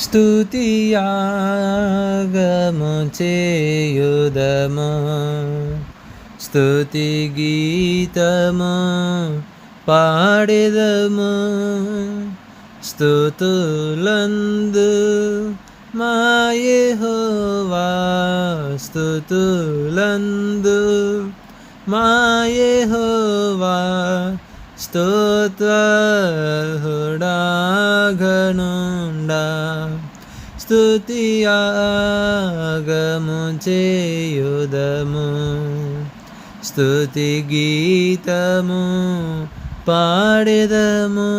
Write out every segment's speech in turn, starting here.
స్తుతియాగము చేయుదము, స్తుతి గీతము పాడెదము. స్తుతులందు మా యెహోవా, స్తుతులందు మా యెహోవా, స్తోత్రార్హుడా ఘనుడా. స్తుతియాగము చేయుదము, స్తుతి గీతము పాడెదము.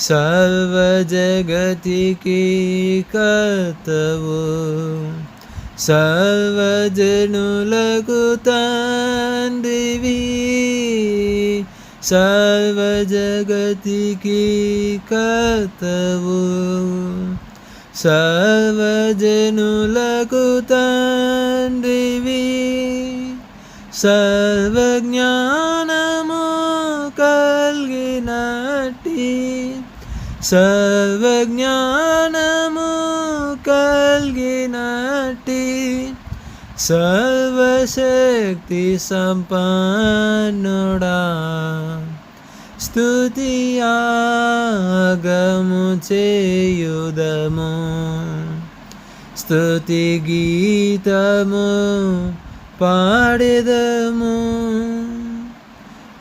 సర్వజగతికి కర్తవు, సర్వజనులకు తండ్రివి, సర్వజగతికి కర్తవు, సర్వజనులకు తండ్రివి. సర్వజ్ఞానము కలిగినట్టి, సర్వజ్ఞానము కలిగినట్టి, సర్వశక్తి సంపన్నుడా, స్తుతియాగము చేయుదము, స్తుతి గీతము పాడెదము.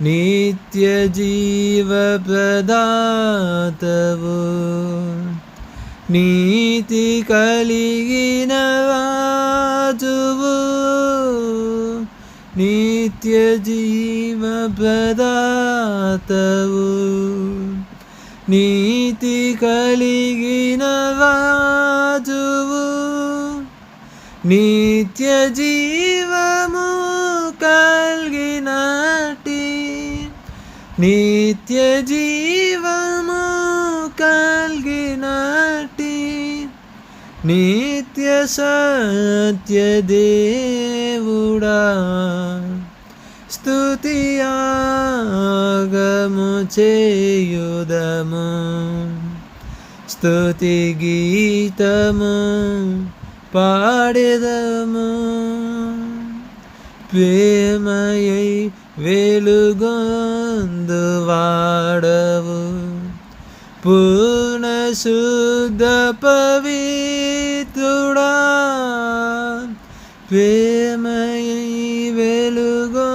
నిత్య జీవ ప్రదాతవు, నీతి కలిగిన రాజువు, నిత్య జీవ ప్రదాతవు, నీతి కలిగిన రాజువు. నిత్య జీవము కలిగినట్టి, నిత్య జీవము కలిగినట్టి, నిత్య సత్య దేవుడా, స్తుతియాగము చేయుదము, స్తుతి గీతము పాడెదము. ప్రేమయై వెలుగొందువాడవు, పూర్ణ శుద్ధ పవిత్రుడా, ప్రేమయై వెలుగొందువాడవు,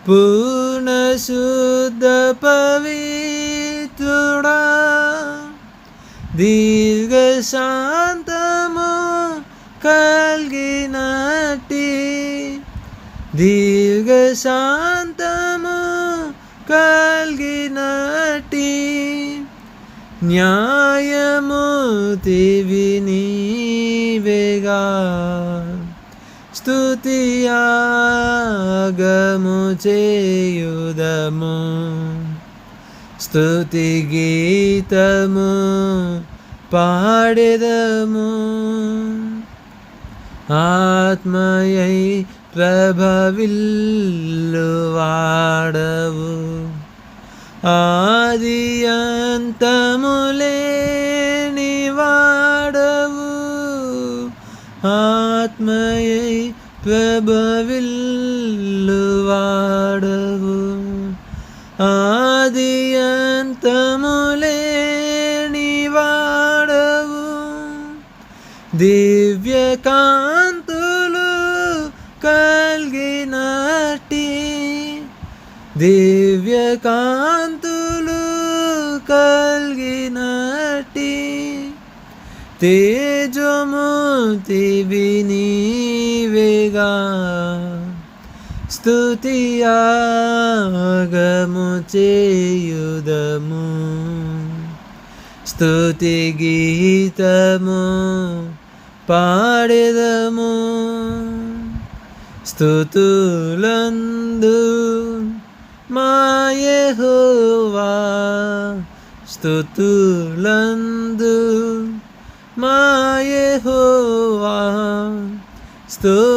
పూర్ణ శుద్ధ పవిత్రుడా. దీర్ఘ శాంతము కలిగినట్టి, దీర్ఘ శాంతము కలిగినట్టి, న్యాయమూర్తివి నీవేగా, స్తుతియాగము చేయుదము, స్తుతి గీతము పాడెదము. ఆత్మయై ప్రభవిల్లువాడవు, ఆది అంతములేని వాడవు, ఆత్మయై ప్రభవిల్లువాడవు, ఆది అంతములేని వాడవు. దివ్య కాంతులు కలిగినట్టి, దివ్య కాంతులు కలిగినట్టి, తేజమూర్తివి నీవేగా, స్తుతియాగము చేయుదము, స్తుతి గీతము పాడెదము. స్తుతులందు మా యెహోవా, స్తుతులందు మా యెహోవా, స్తోత్రార్హుడా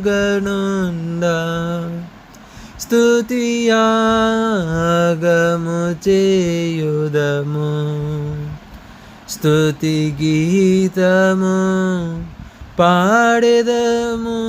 ఘనుడా. స్తుతియాగము చేయుదము స్తుతి గీతము పాడెదము